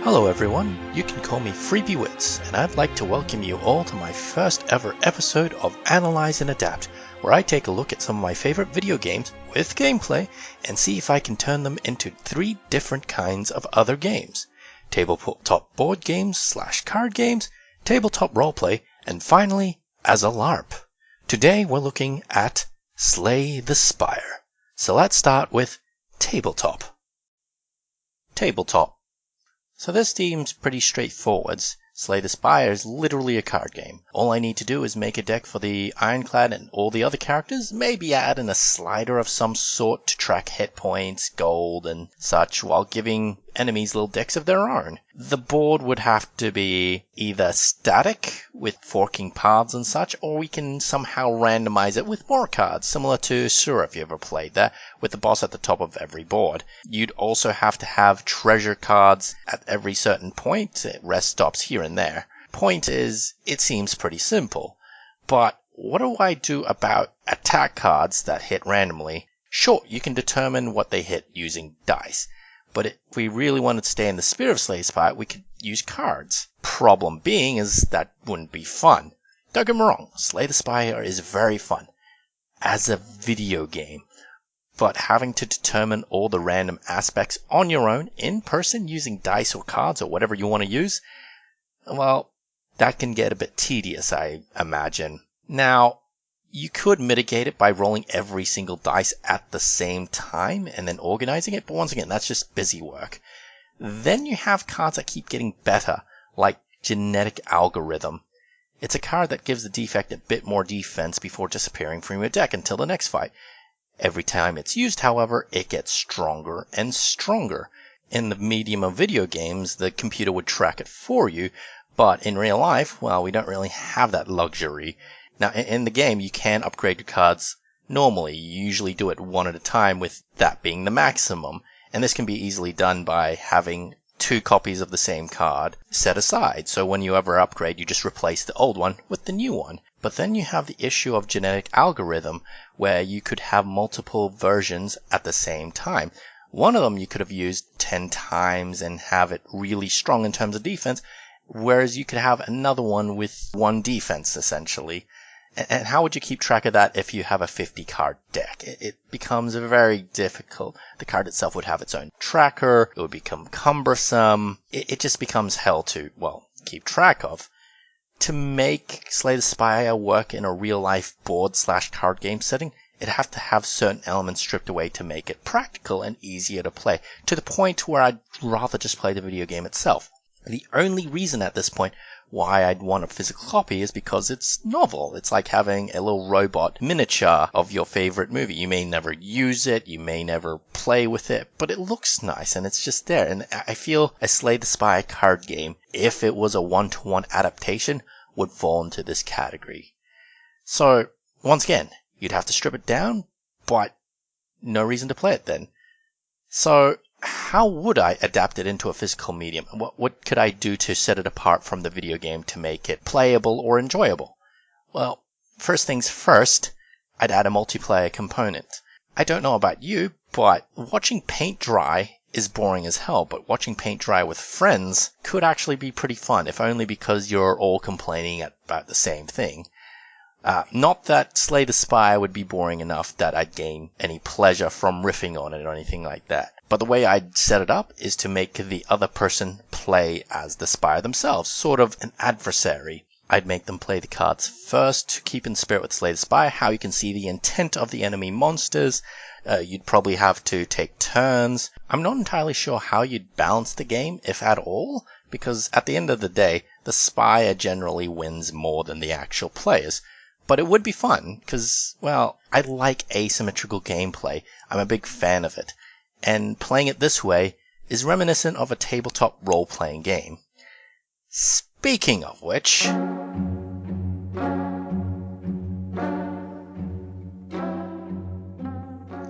Hello everyone, you can call me Freebiewitz, and I'd like to welcome you all to my first ever episode of Analyse and Adapt, where I take a look at some of my favorite video games with gameplay and see if I can turn them into 3 different kinds of other games. Tabletop board games / card games, tabletop roleplay, and finally, as a Larp. Today we're looking at Slay the Spire. So let's start with tabletop. Tabletop. So this seems pretty straightforward. Slay the Spire is literally a card game. All I need to do is make a deck for the Ironclad and all the other characters, maybe add in a slider of some sort to track hit points, gold, and such, while giving enemies little decks of their own. The board would have to be either static, with forking paths and such, or we can somehow randomize it with more cards, similar to Sura if you ever played that, with the boss at the top of every board. You'd also have to have treasure cards at every certain point. Rest stops here and there. Point is, it seems pretty simple. But what do I do about attack cards that hit randomly? Sure, you can determine what they hit using dice. But if we really wanted to stay in the spirit of Slay the Spire, we could use cards. Problem being is that wouldn't be fun. Don't get me wrong, Slay the Spire is very fun as a video game. But having to determine all the random aspects on your own, in person, using dice or cards or whatever you want to use, well, that can get a bit tedious, I imagine. Now, you could mitigate it by rolling every single dice at the same time and then organizing it, but once again, that's just busy work. Then you have cards that keep getting better, like Genetic Algorithm. It's a card that gives the defect a bit more defense before disappearing from your deck until the next fight. Every time it's used, however, it gets stronger and stronger. In the medium of video games, the computer would track it for you, but in real life, well, we don't really have that luxury. Now, in the game, you can upgrade your cards normally. You usually do it one at a time, with that being the maximum. And this can be easily done by having 2 copies of the same card set aside. So when you ever upgrade, you just replace the old one with the new one. But then you have the issue of Genetic Algorithm, where you could have multiple versions at the same time. One of them you could have used 10 times and have it really strong in terms of defense, whereas you could have another one with 1 defense, essentially. And how would you keep track of that if you have a 50-card deck? It becomes very difficult. The card itself would have its own tracker. It would become cumbersome. It just becomes hell to, well, keep track of. To make Slay the Spire work in a real-life board / card game setting, it'd have to have certain elements stripped away to make it practical and easier to play, to the point where I'd rather just play the video game itself. The only reason at this point why I'd want a physical copy is because it's novel. It's like having a little robot miniature of your favorite movie. You may never use it, you may never play with it, but it looks nice and it's just there. And I feel a Slay the Spire card game, if it was a 1-to-1 adaptation, would fall into this category. So, once again, you'd have to strip it down, but no reason to play it then. So, how would I adapt it into a physical medium? What could I do to set it apart from the video game to make it playable or enjoyable? Well, first things first, I'd add a multiplayer component. I don't know about you, but watching paint dry is boring as hell, but watching paint dry with friends could actually be pretty fun, if only because you're all complaining about the same thing. Not that Slay the Spire would be boring enough that I'd gain any pleasure from riffing on it or anything like that. But the way I'd set it up is to make the other person play as the Spire themselves, sort of an adversary. I'd make them play the cards first to keep in spirit with Slay the Spire, how you can see the intent of the enemy monsters. You'd probably have to take turns. I'm not entirely sure how you'd balance the game, if at all, because at the end of the day, the Spire generally wins more than the actual players. But it would be fun, because, well, I like asymmetrical gameplay. I'm a big fan of it. And playing it this way is reminiscent of a tabletop role-playing game. Speaking of which,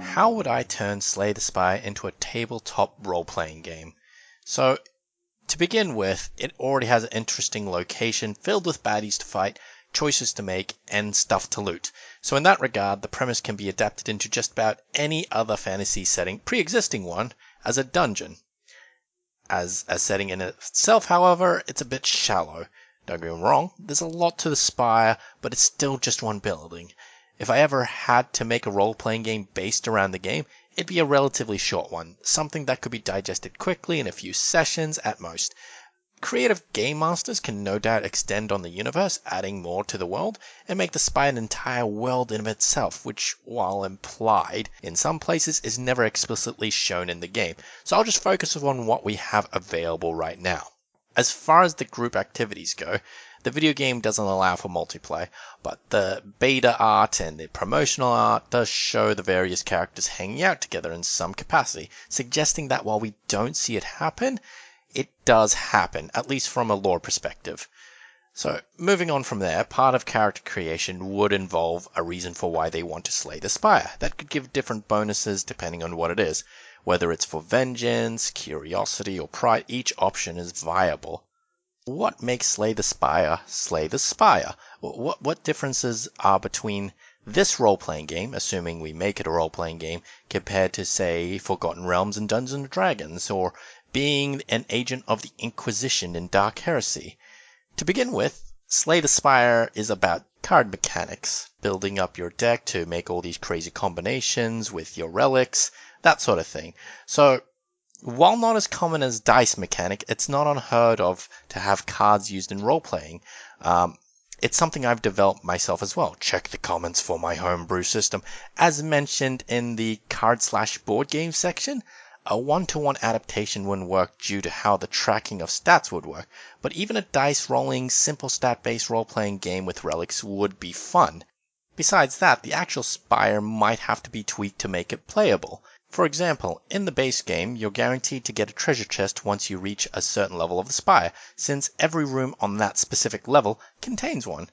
how would I turn Slay the Spire into a tabletop role-playing game? So, to begin with, it already has an interesting location filled with baddies to fight, choices to make, and stuff to loot. So in that regard, the premise can be adapted into just about any other fantasy setting, pre-existing one, as a dungeon. As a setting in itself, however, it's a bit shallow. Don't get me wrong, there's a lot to the Spire, but it's still just one building. If I ever had to make a role-playing game based around the game, it'd be a relatively short one, something that could be digested quickly in a few sessions at most. Creative game masters can no doubt extend on the universe, adding more to the world, and make the Spire an entire world in of itself, which, while implied in some places, is never explicitly shown in the game. So I'll just focus on what we have available right now. As far as the group activities go, the video game doesn't allow for multiplayer, but the beta art and the promotional art does show the various characters hanging out together in some capacity, suggesting that while we don't see it happen, it does happen, at least from a lore perspective. So, moving on from there, part of character creation would involve a reason for why they want to slay the Spire. That could give different bonuses depending on what it is. Whether it's for vengeance, curiosity, or pride, each option is viable. What makes Slay the Spire Slay the Spire? What differences are between this role-playing game, assuming we make it a role-playing game, compared to, say, Forgotten Realms and Dungeons & Dragons, or being an agent of the Inquisition in Dark Heresy? To begin with, Slay the Spire is about card mechanics, building up your deck to make all these crazy combinations with your relics, that sort of thing. So, while not as common as dice mechanic, it's not unheard of to have cards used in role-playing. It's something I've developed myself as well. Check the comments for my homebrew system. As mentioned in the card/board game section, a one-to-one adaptation wouldn't work due to how the tracking of stats would work, but even a dice-rolling, simple stat-based role-playing game with relics would be fun. Besides that, the actual Spire might have to be tweaked to make it playable. For example, in the base game, you're guaranteed to get a treasure chest once you reach a certain level of the Spire, since every room on that specific level contains one.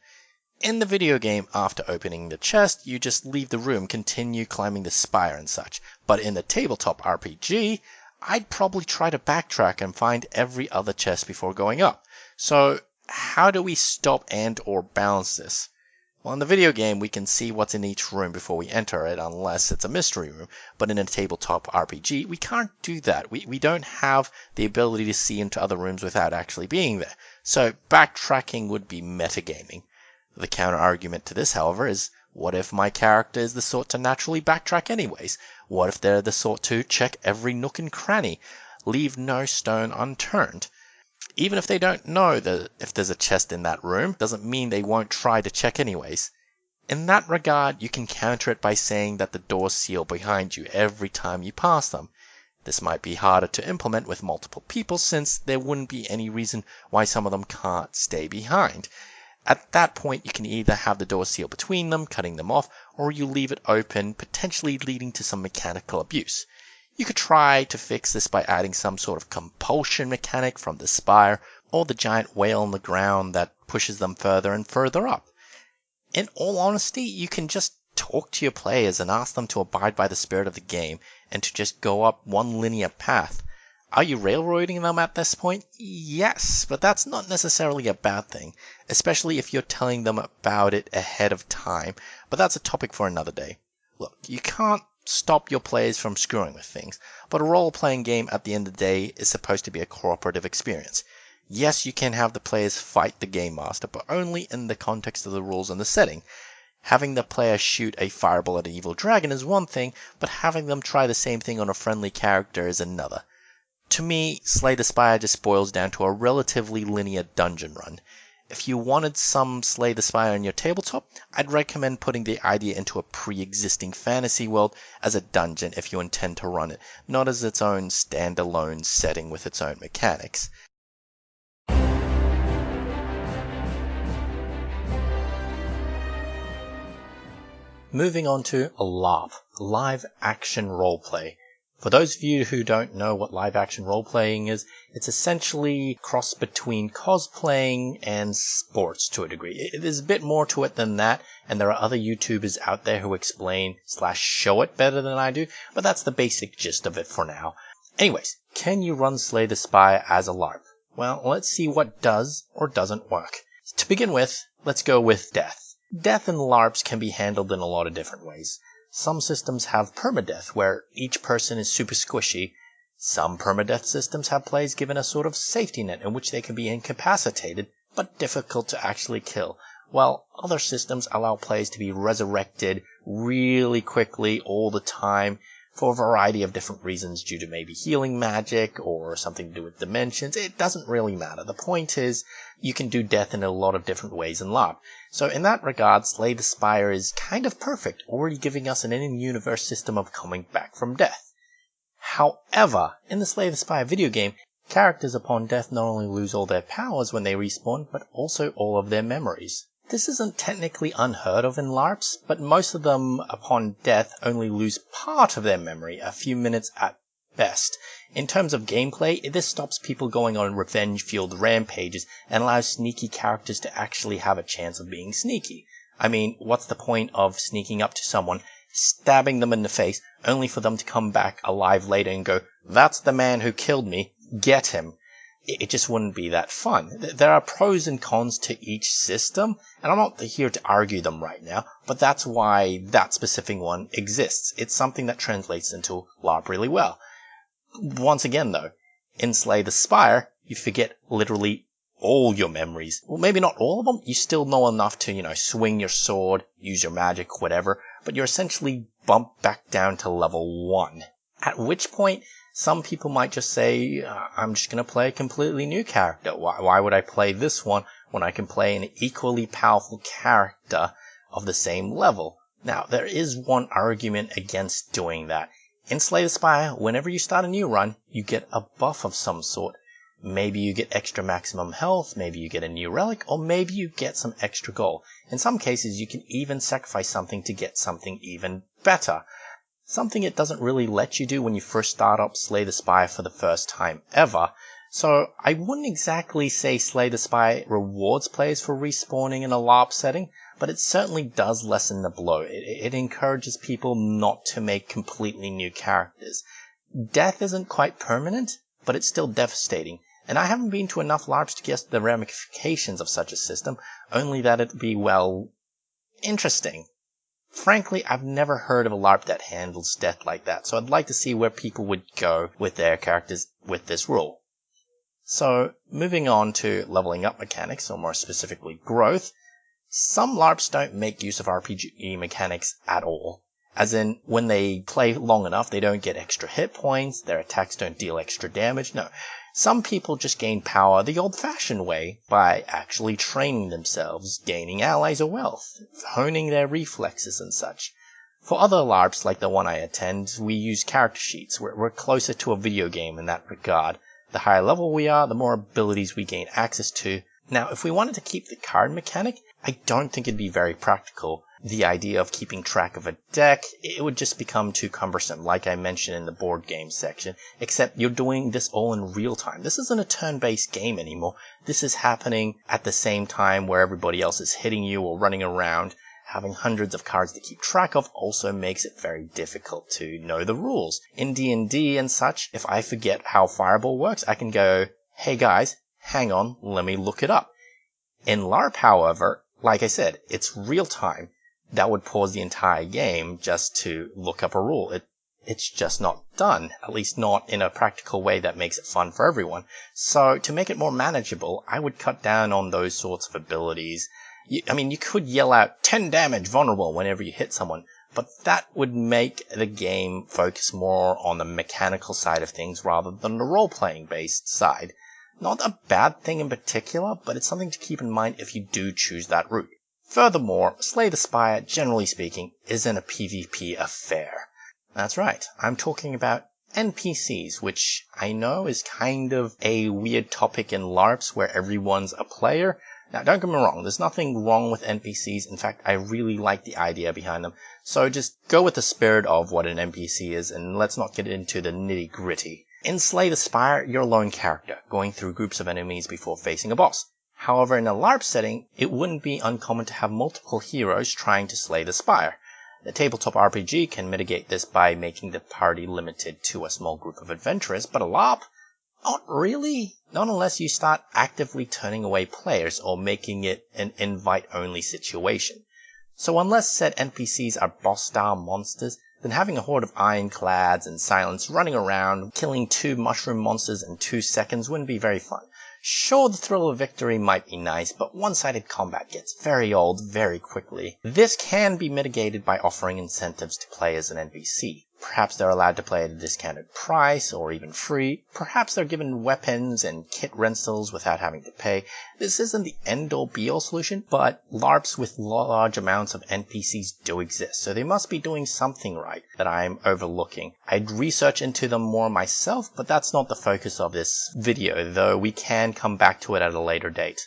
In the video game, after opening the chest, you just leave the room, continue climbing the Spire and such. But in the Tabletop RPG, I'd probably try to backtrack and find every other chest before going up. So, how do we stop and or balance this? Well, in the video game, we can see what's in each room before we enter it, unless it's a mystery room. But in a tabletop RPG, we can't do that. We don't have the ability to see into other rooms without actually being there. So, backtracking would be metagaming. The counter-argument to this, however, is what if my character is the sort to naturally backtrack anyways? What if they're the sort to check every nook and cranny, leave no stone unturned? Even if they don't know that if there's a chest in that room, doesn't mean they won't try to check anyways. In that regard, you can counter it by saying that the doors seal behind you every time you pass them. This might be harder to implement with multiple people since there wouldn't be any reason why some of them can't stay behind. At that point, you can either have the door seal between them, cutting them off, or you leave it open, potentially leading to some mechanical abuse. You could try to fix this by adding some sort of compulsion mechanic from the Spire, or the giant whale on the ground that pushes them further and further up. In all honesty, you can just talk to your players and ask them to abide by the spirit of the game, and to just go up one linear path. Are you railroading them at this point? Yes, but that's not necessarily a bad thing, especially if you're telling them about it ahead of time, but that's a topic for another day. Look, you can't stop your players from screwing with things, but a role-playing game at the end of the day is supposed to be a cooperative experience. Yes, you can have the players fight the game master, but only in the context of the rules and the setting. Having the player shoot a fireball at an evil dragon is one thing, but having them try the same thing on a friendly character is another. To me, Slay the Spire just boils down to a relatively linear dungeon run. If you wanted some Slay the Spire in your tabletop, I'd recommend putting the idea into a pre-existing fantasy world as a dungeon if you intend to run it, not as its own standalone setting with its own mechanics. Moving on to Larp, live action roleplay. For those of you who don't know what live action role-playing is, it's essentially a cross between cosplaying and sports to a degree. There's a bit more to it than that, and there are other YouTubers out there who explain/show it better than I do, but that's the basic gist of it for now. Anyways, can you run Slay the Spire as a LARP? Well, let's see what does or doesn't work. To begin with, let's go with death. Death in LARPs can be handled in a lot of different ways. Some systems have permadeath, where each person is super squishy. Some permadeath systems have players given a sort of safety net in which they can be incapacitated, but difficult to actually kill, while other systems allow players to be resurrected really quickly all the time for a variety of different reasons due to maybe healing magic or something to do with dimensions. It doesn't really matter. The point is, you can do death in a lot of different ways in Larp. So in that regard, Slay the Spire is kind of perfect, already giving us an in-universe system of coming back from death. However, in the Slay the Spire video game, characters upon death not only lose all their powers when they respawn, but also all of their memories. This isn't technically unheard of in LARPs, but most of them upon death only lose part of their memory, a few minutes at best. In terms of gameplay, this stops people going on revenge-fueled rampages and allows sneaky characters to actually have a chance of being sneaky. I mean, what's the point of sneaking up to someone, stabbing them in the face, only for them to come back alive later and go, "That's the man who killed me, get him." It just wouldn't be that fun. There are pros and cons to each system, and I'm not here to argue them right now, but that's why that specific one exists. It's something that translates into LARP really well. Once again though, in Slay the Spire, you forget literally all your memories. Well, maybe not all of them. You still know enough to, swing your sword, use your magic, whatever, but you're essentially bumped back down to level 1. At which point, some people might just say, I'm just going to play a completely new character. Why would I play this one when I can play an equally powerful character of the same level? Now, there is one argument against doing that. In Slay the Spire, whenever you start a new run, you get a buff of some sort. Maybe you get extra maximum health, maybe you get a new relic, or maybe you get some extra gold. In some cases, you can even sacrifice something to get something even better. Something it doesn't really let you do when you first start up Slay the Spire for the first time ever. So I wouldn't exactly say Slay the Spire rewards players for respawning in a LARP setting, but it certainly does lessen the blow. It encourages people not to make completely new characters. Death isn't quite permanent, but it's still devastating. And I haven't been to enough LARPs to guess the ramifications of such a system, only that it'd be, interesting. Frankly, I've never heard of a LARP that handles death like that, so I'd like to see where people would go with their characters with this rule. So, moving on to leveling up mechanics, or more specifically growth, some LARPs don't make use of RPG mechanics at all. As in, when they play long enough, they don't get extra hit points, their attacks don't deal extra damage, no. Some people just gain power the old-fashioned way, by actually training themselves, gaining allies or wealth, honing their reflexes and such. For other LARPs like the one I attend, we use character sheets. We're closer to a video game in that regard. The higher level we are, the more abilities we gain access to. Now, if we wanted to keep the card mechanic, I don't think it'd be very practical. The idea of keeping track of a deck, it would just become too cumbersome, like I mentioned in the board game section, except you're doing this all in real time. This isn't a turn-based game anymore. This is happening at the same time where everybody else is hitting you or running around. Having hundreds of cards to keep track of also makes it very difficult to know the rules. In D&D and such, if I forget how Fireball works, I can go, "Hey guys, hang on, let me look it up." In LARP, however, like I said, it's real time. That would pause the entire game just to look up a rule. It's just not done, at least not in a practical way that makes it fun for everyone. So to make it more manageable, I would cut down on those sorts of abilities. You could yell out 10 damage vulnerable whenever you hit someone, but that would make the game focus more on the mechanical side of things rather than the role-playing based side. Not a bad thing in particular, but it's something to keep in mind if you do choose that route. Furthermore, Slay the Spire, generally speaking, isn't a PvP affair. That's right, I'm talking about NPCs, which I know is kind of a weird topic in LARPs where everyone's a player. Now, don't get me wrong, there's nothing wrong with NPCs. In fact, I really like the idea behind them. So just go with the spirit of what an NPC is, and let's not get into the nitty-gritty. In Slay the Spire, you're a lone character, going through groups of enemies before facing a boss. However, in a LARP setting, it wouldn't be uncommon to have multiple heroes trying to slay the spire. The Tabletop RPG can mitigate this by making the party limited to a small group of adventurers, but a LARP? Not really. Not unless you start actively turning away players or making it an invite-only situation. So unless said NPCs are boss-style monsters, then having a horde of ironclads and silence running around, killing 2 mushroom monsters in 2 seconds wouldn't be very fun. Sure, the thrill of victory might be nice, but one-sided combat gets very old very quickly. This can be mitigated by offering incentives to play as an NPC. Perhaps they're allowed to play at a discounted price, or even free. Perhaps they're given weapons and kit rentals without having to pay. This isn't the end-all be-all solution, but LARPs with large amounts of NPCs do exist, so they must be doing something right that I'm overlooking. I'd research into them more myself, but that's not the focus of this video, though we can come back to it at a later date.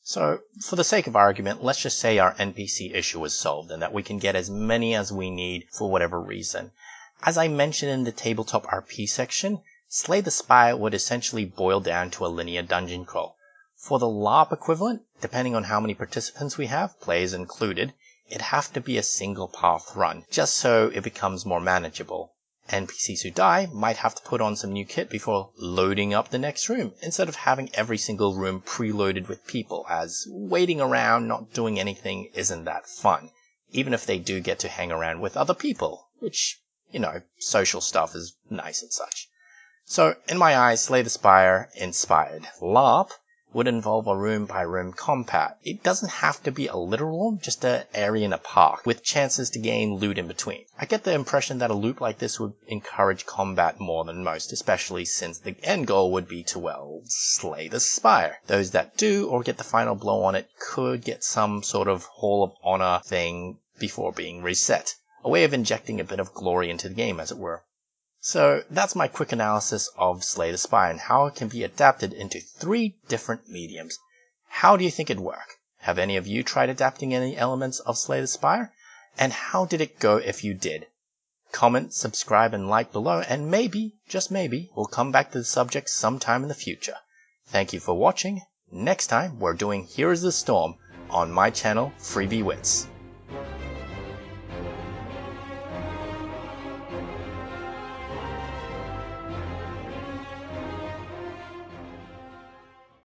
So, for the sake of argument, let's just say our NPC issue is solved and that we can get as many as we need for whatever reason. As I mentioned in the Tabletop RPG section, Slay the Spire would essentially boil down to a linear dungeon crawl. For the LARP equivalent, depending on how many participants we have, players included, it'd have to be a single path run, just so it becomes more manageable. NPCs who die might have to put on some new kit before loading up the next room, instead of having every single room preloaded with people, as waiting around not doing anything isn't that fun, even if they do get to hang around with other people, which, social stuff is nice and such. So, in my eyes, Slay the Spire inspired. LARP would involve a room-by-room combat. It doesn't have to be a literal room, just an area in a park, with chances to gain loot in between. I get the impression that a loop like this would encourage combat more than most, especially since the end goal would be to, slay the spire. Those that do, or get the final blow on it, could get some sort of Hall of Honor thing before being reset. A way of injecting a bit of glory into the game, as it were. So that's my quick analysis of Slay the Spire and how it can be adapted into 3 different mediums. How do you think it'd work? Have any of you tried adapting any elements of Slay the Spire? And how did it go if you did? Comment, subscribe, and like below, and maybe, just maybe, we'll come back to the subject sometime in the future. Thank you for watching. Next time, we're doing Here is the Storm on my channel, Freebiewitz.